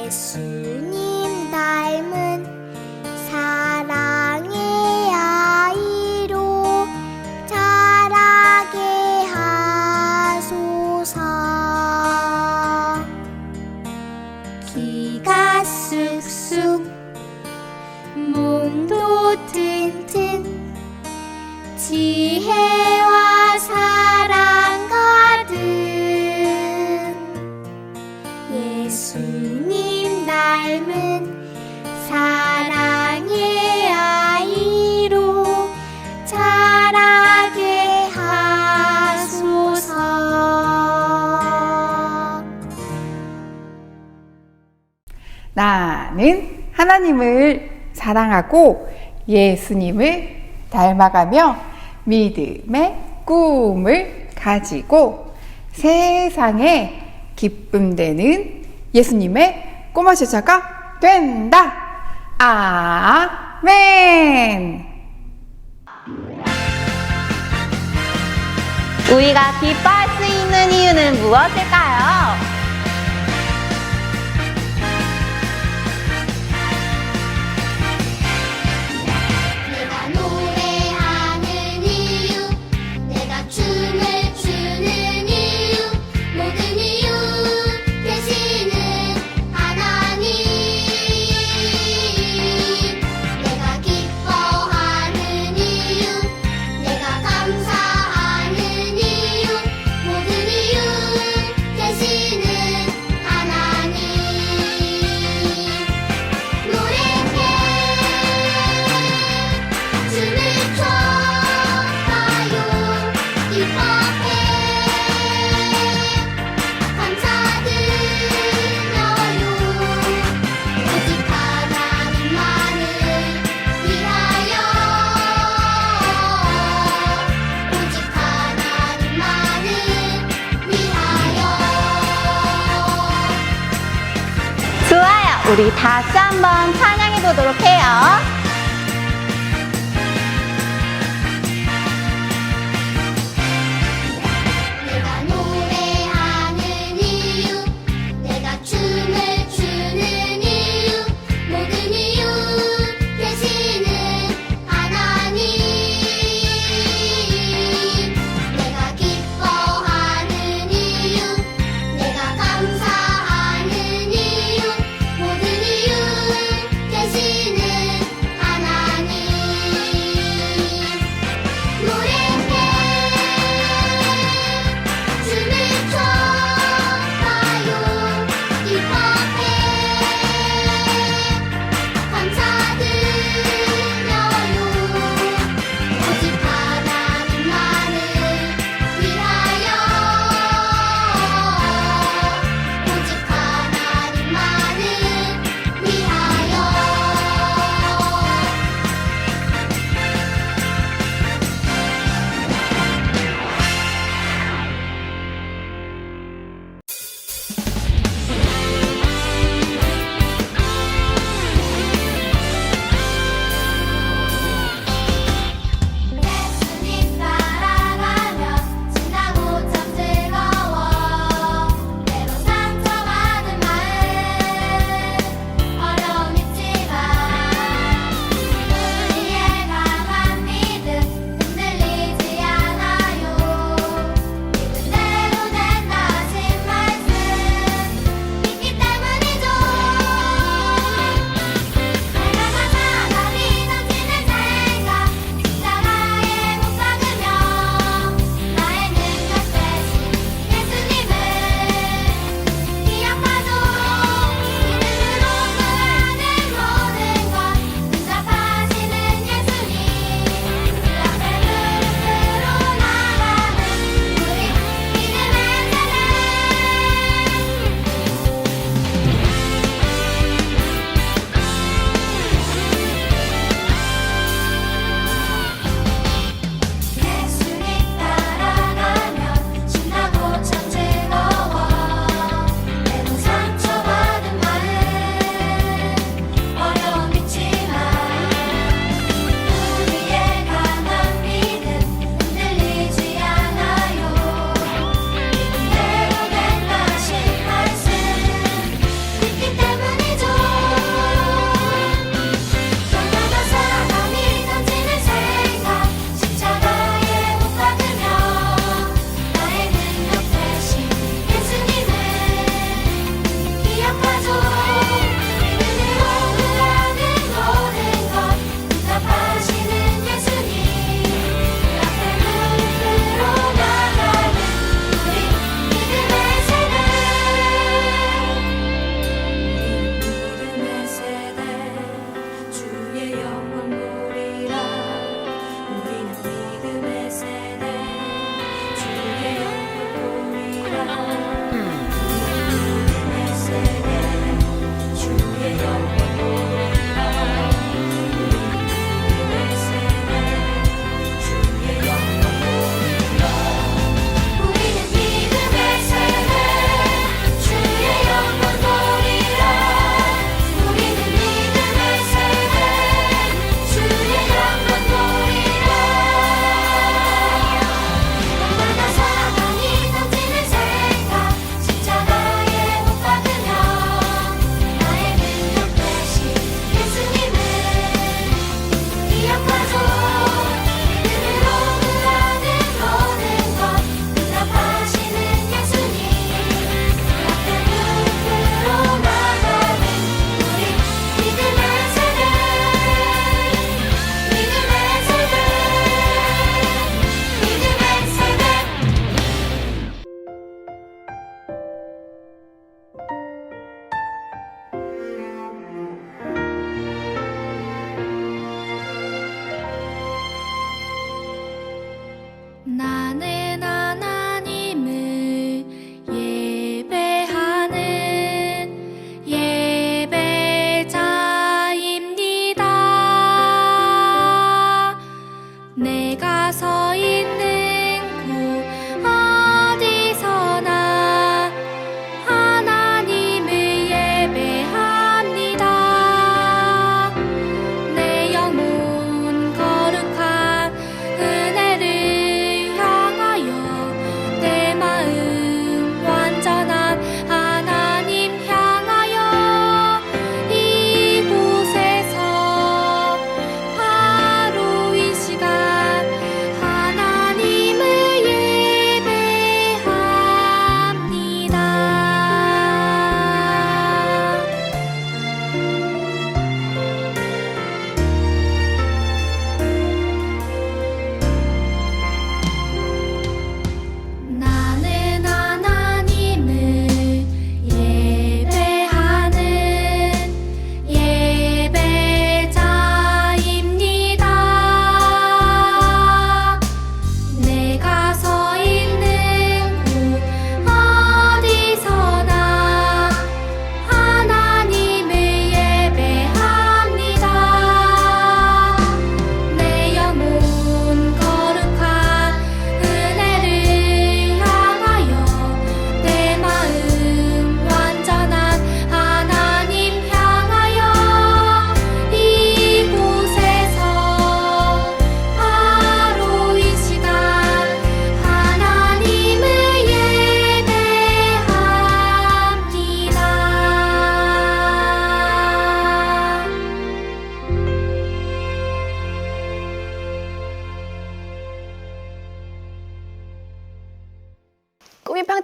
예수님 닮은 사랑의 아이로 자라게 하소서. 키가 쑥쑥 몸도 튼튼 지혜와 사랑 가득 예수님 닮은 사랑의 아이로 자라게 하소서. 나는 하나님을 사랑하고 예수님을 닮아가며 믿음의 꿈을 가지고 세상에 기쁨 되는 예수님의 꼬마 제자가 된다. 아멘. 우리가 기뻐할 수 있는 이유는 무엇일까요? 내가 노래하는 이유, 내가 춤을 추는 이유, 모든 이유 되시는 하나님. 내가 기뻐하는 이유, 내가 감사하는 이유, 모든 이유 되시는 하나님. 노래해 춤을 춰봐요. 기뻐해 감사드려요. 오직 하나님만을 위하여, 오직 하나님만을 위하여. 좋아요. 우리 다시 한번 찬양해 보도록 해요. 내가 노래하는 이유, 내가 춤을 추는 이유, 모든 이유 되시는 하나님. 내가 기뻐하는 이유, 내가 감사하는 이유, 모든 이유 되시는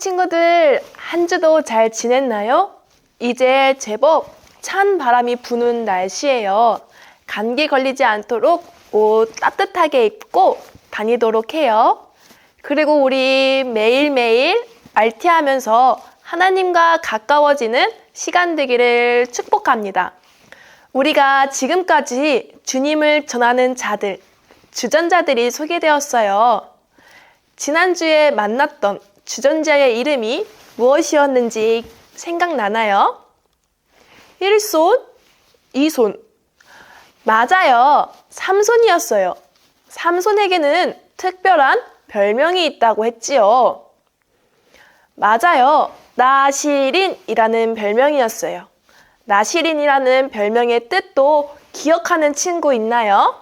친구들, 한 주도 잘 지냈나요? 이제 제법 찬 바람이 부는 날씨예요. 감기 걸리지 않도록 옷 따뜻하게 입고 다니도록 해요. 그리고 우리 매일매일 알티하면서 하나님과 가까워지는 시간 되기를 축복합니다. 우리가 지금까지 주님을 전하는 자들, 주전자들이 소개되었어요. 지난주에 만났던 주전자의 이름이 무엇이었는지 생각나나요? 1손, 2손. 맞아요. 삼손이었어요. 삼손에게는 특별한 별명이 있다고 했지요. 맞아요. 나시린이라는 별명이었어요. 나시린이라는 별명의 뜻도 기억하는 친구 있나요?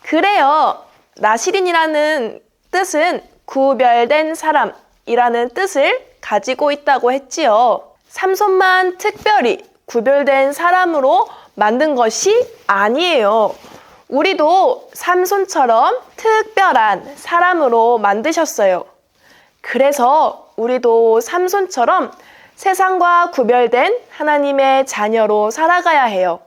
그래요. 나시린이라는 뜻은 구별된 사람이라는 뜻을 가지고 있다고 했지요. 삼손만 특별히 구별된 사람으로 만든 것이 아니에요. 우리도 삼손처럼 특별한 사람으로 만드셨어요. 그래서 우리도 삼손처럼 세상과 구별된 하나님의 자녀로 살아가야 해요.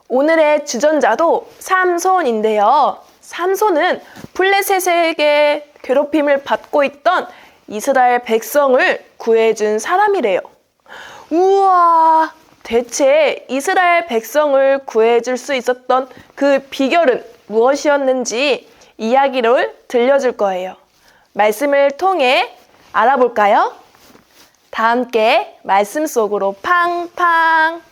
오늘의 주전자도 삼손인데요. 삼손은 블레셋에게 괴롭힘을 받고 있던 이스라엘 백성을 구해준 사람이래요. 우와, 대체 이스라엘 백성을 구해줄 수 있었던 그 비결은 무엇이었는지 이야기를 들려줄 거예요. 말씀을 통해 알아볼까요? 다 함께 말씀 속으로 팡팡!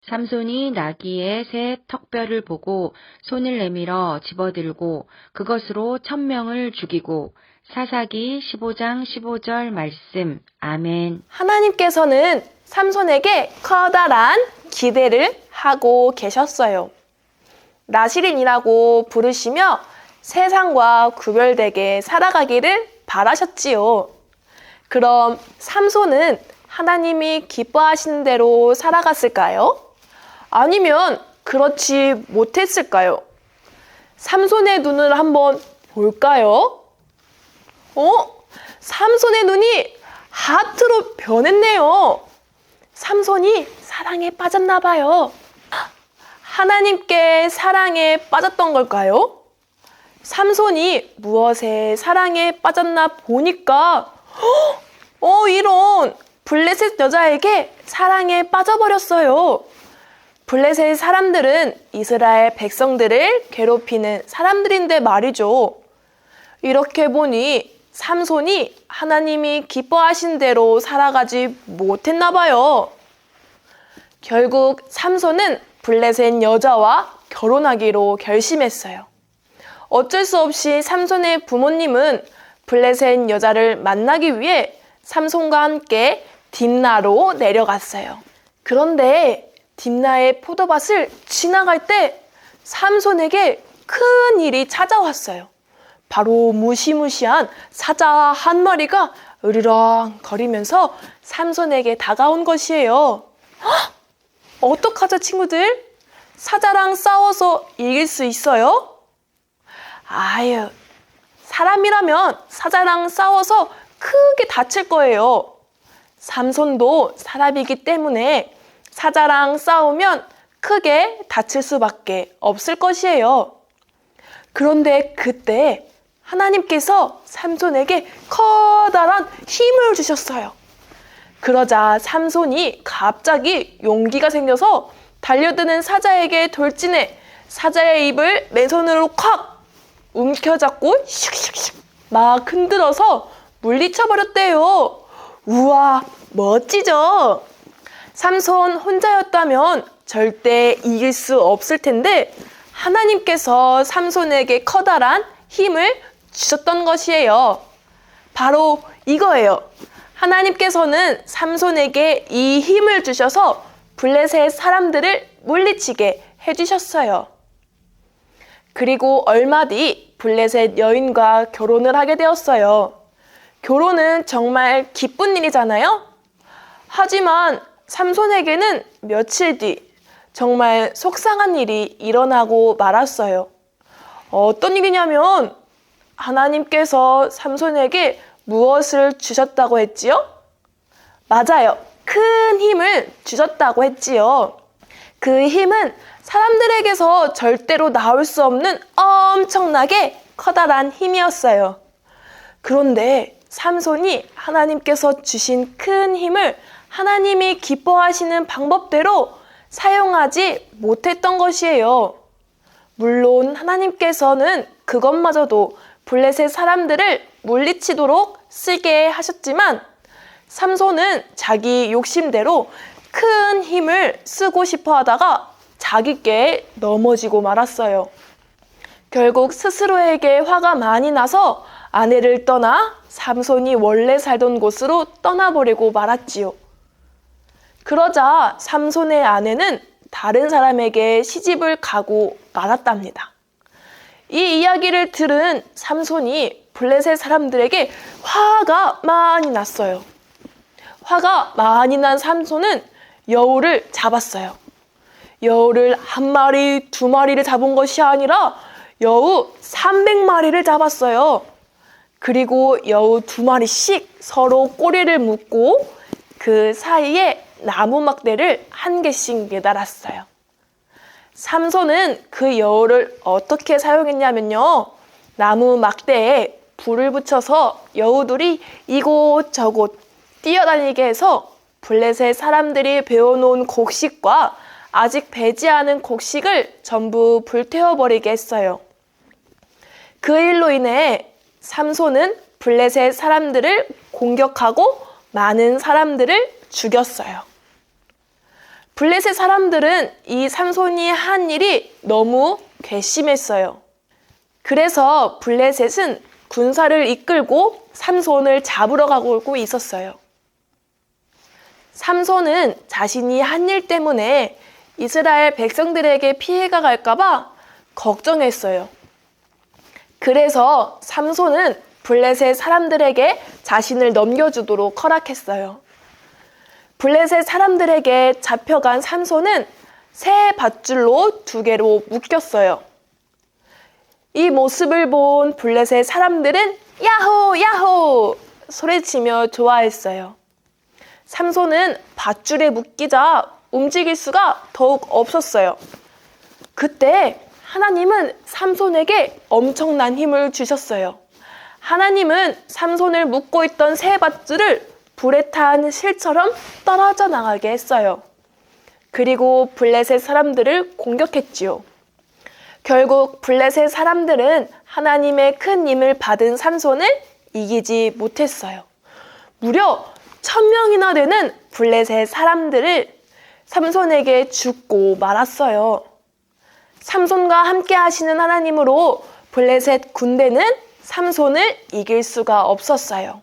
삼손이 나귀의 새 턱뼈를 보고 손을 내밀어 집어들고 그것으로 1000명을 죽이고. 사사기 15장 15절 말씀. 아멘. 하나님께서는 삼손에게 커다란 기대를 하고 계셨어요. 나시린이라고 부르시며 세상과 구별되게 살아가기를 바라셨지요. 그럼 삼손은 하나님이 기뻐하시는 대로 살아갔을까요? 아니면 그렇지 못했을까요? 삼손의 눈을 한번 볼까요? 삼손의 눈이 하트로 변했네요. 삼손이 사랑에 빠졌나 봐요. 하나님께 사랑에 빠졌던 걸까요? 삼손이 무엇에 사랑에 빠졌나 보니까 이런 블레셋 여자에게 사랑에 빠져버렸어요. 블레셋 사람들은 이스라엘 백성들을 괴롭히는 사람들인데 말이죠. 이렇게 보니 삼손이 하나님이 기뻐하신 대로 살아가지 못했나 봐요. 결국 삼손은 블레셋 여자와 결혼하기로 결심했어요. 어쩔 수 없이 삼손의 부모님은 블레셋 여자를 만나기 위해 삼손과 함께 딥나로 내려갔어요. 그런데 딥나의 포도밭을 지나갈 때 삼손에게 큰 일이 찾아왔어요. 바로 무시무시한 사자 한 마리가 으르렁 거리면서 삼손에게 다가온 것이에요. 어떡하죠, 친구들? 사자랑 싸워서 이길 수 있어요? 아유, 사람이라면 사자랑 싸워서 크게 다칠 거예요. 삼손도 사람이기 때문에 사자랑 싸우면 크게 다칠 수밖에 없을 것이에요. 그런데 그때 하나님께서 삼손에게 커다란 힘을 주셨어요. 그러자 삼손이 갑자기 용기가 생겨서 달려드는 사자에게 돌진해 사자의 입을 맨손으로 콱 움켜잡고 슉슉슉 막 흔들어서 물리쳐버렸대요. 우와, 멋지죠? 삼손 혼자였다면 절대 이길 수 없을 텐데 하나님께서 삼손에게 커다란 힘을 주셨던 것이에요. 바로 이거예요. 하나님께서는 삼손에게 이 힘을 주셔서 블레셋 사람들을 물리치게 해주셨어요. 그리고 얼마 뒤 블레셋 여인과 결혼을 하게 되었어요. 결혼은 정말 기쁜 일이잖아요? 하지만 삼손에게는 며칠 뒤 정말 속상한 일이 일어나고 말았어요. 어떤 일이냐면 하나님께서 삼손에게 무엇을 주셨다고 했지요? 맞아요. 큰 힘을 주셨다고 했지요. 그 힘은 사람들에게서 절대로 나올 수 없는 엄청나게 커다란 힘이었어요. 그런데 삼손이 하나님께서 주신 큰 힘을 하나님이 기뻐하시는 방법대로 사용하지 못했던 것이에요. 물론 하나님께서는 그것마저도 블레셋 사람들을 물리치도록 쓰게 하셨지만 삼손은 자기 욕심대로 큰 힘을 쓰고 싶어 하다가 자기께 넘어지고 말았어요. 결국 스스로에게 화가 많이 나서 아내를 떠나 삼손이 원래 살던 곳으로 떠나버리고 말았지요. 그러자 삼손의 아내는 다른 사람에게 시집을 가고 말았답니다. 이 이야기를 들은 삼손이 블레셋 사람들에게 화가 많이 났어요. 화가 많이 난 삼손은 여우를 잡았어요. 여우를 한 마리, 두 마리를 잡은 것이 아니라 여우 300마리를 잡았어요. 그리고 여우 2마리씩 서로 꼬리를 묶고 그 사이에 나무 막대를 한 개씩 매달았어요. 삼손은 그 여우를 어떻게 사용했냐면요. 나무 막대에 불을 붙여서 여우들이 이곳저곳 뛰어다니게 해서 블레셋 사람들이 배워놓은 곡식과 아직 배지 않은 곡식을 전부 불태워버리게 했어요. 그 일로 인해 삼손은 블레셋 사람들을 공격하고 많은 사람들을 죽였어요. 블레셋 사람들은 이 삼손이 한 일이 너무 괘씸했어요. 그래서 블레셋은 군사를 이끌고 삼손을 잡으러 가고 있었어요. 삼손은 자신이 한 일 때문에 이스라엘 백성들에게 피해가 갈까봐 걱정했어요. 그래서 삼손은 블레셋 사람들에게 자신을 넘겨주도록 허락했어요. 블레셋 사람들에게 잡혀간 삼손은 새 밧줄로 2개로 묶였어요. 이 모습을 본 블레셋 사람들은 야호 야호 소리치며 좋아했어요. 삼손은 밧줄에 묶이자 움직일 수가 더욱 없었어요. 그때 하나님은 삼손에게 엄청난 힘을 주셨어요. 하나님은 삼손을 묶고 있던 새 밧줄을 불에 탄 실처럼 떨어져 나가게 했어요. 그리고 블레셋 사람들을 공격했지요. 결국 블레셋 사람들은 하나님의 큰 힘을 받은 삼손을 이기지 못했어요. 무려 1000명이나 되는 블레셋 사람들을 삼손에게 죽고 말았어요. 삼손과 함께 하시는 하나님으로 블레셋 군대는 삼손을 이길 수가 없었어요.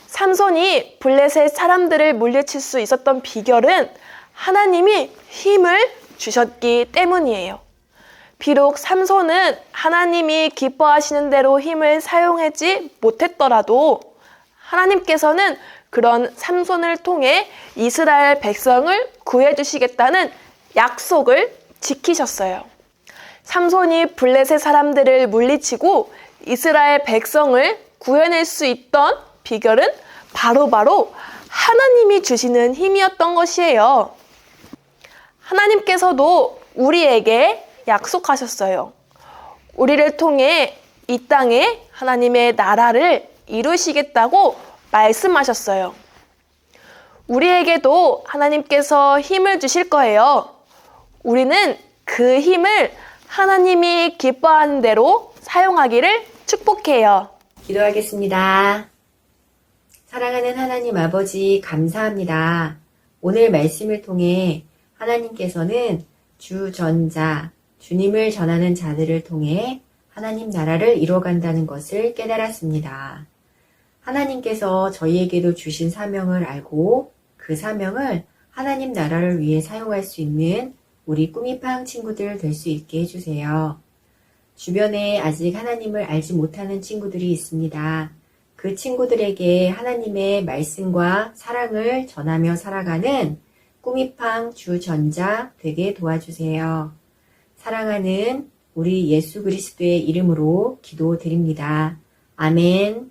삼손이 블레셋 사람들을 물리칠 수 있었던 비결은 하나님이 힘을 주셨기 때문이에요. 비록 삼손은 하나님이 기뻐하시는 대로 힘을 사용하지 못했더라도 하나님께서는 그런 삼손을 통해 이스라엘 백성을 구해주시겠다는 약속을 지키셨어요. 삼손이 블레셋 사람들을 물리치고 이스라엘 백성을 구해낼 수 있던 비결은 바로 하나님이 주시는 힘이었던 것이에요. 하나님께서도 우리에게 약속하셨어요. 우리를 통해 이 땅에 하나님의 나라를 이루시겠다고 말씀하셨어요. 우리에게도 하나님께서 힘을 주실 거예요. 우리는 그 힘을 하나님이 기뻐하는 대로 사용하기를 축복해요. 기도하겠습니다. 사랑하는 하나님 아버지, 감사합니다. 오늘 말씀을 통해 하나님께서는 주전자, 주님을 전하는 자들을 통해 하나님 나라를 이뤄간다는 것을 깨달았습니다. 하나님께서 저희에게도 주신 사명을 알고 그 사명을 하나님 나라를 위해 사용할 수 있는 우리 꾸미팡 친구들 될 수 있게 해주세요. 주변에 아직 하나님을 알지 못하는 친구들이 있습니다. 그 친구들에게 하나님의 말씀과 사랑을 전하며 살아가는 꾸미팡 주전자 되게 도와주세요. 사랑하는 우리 예수 그리스도의 이름으로 기도드립니다. 아멘.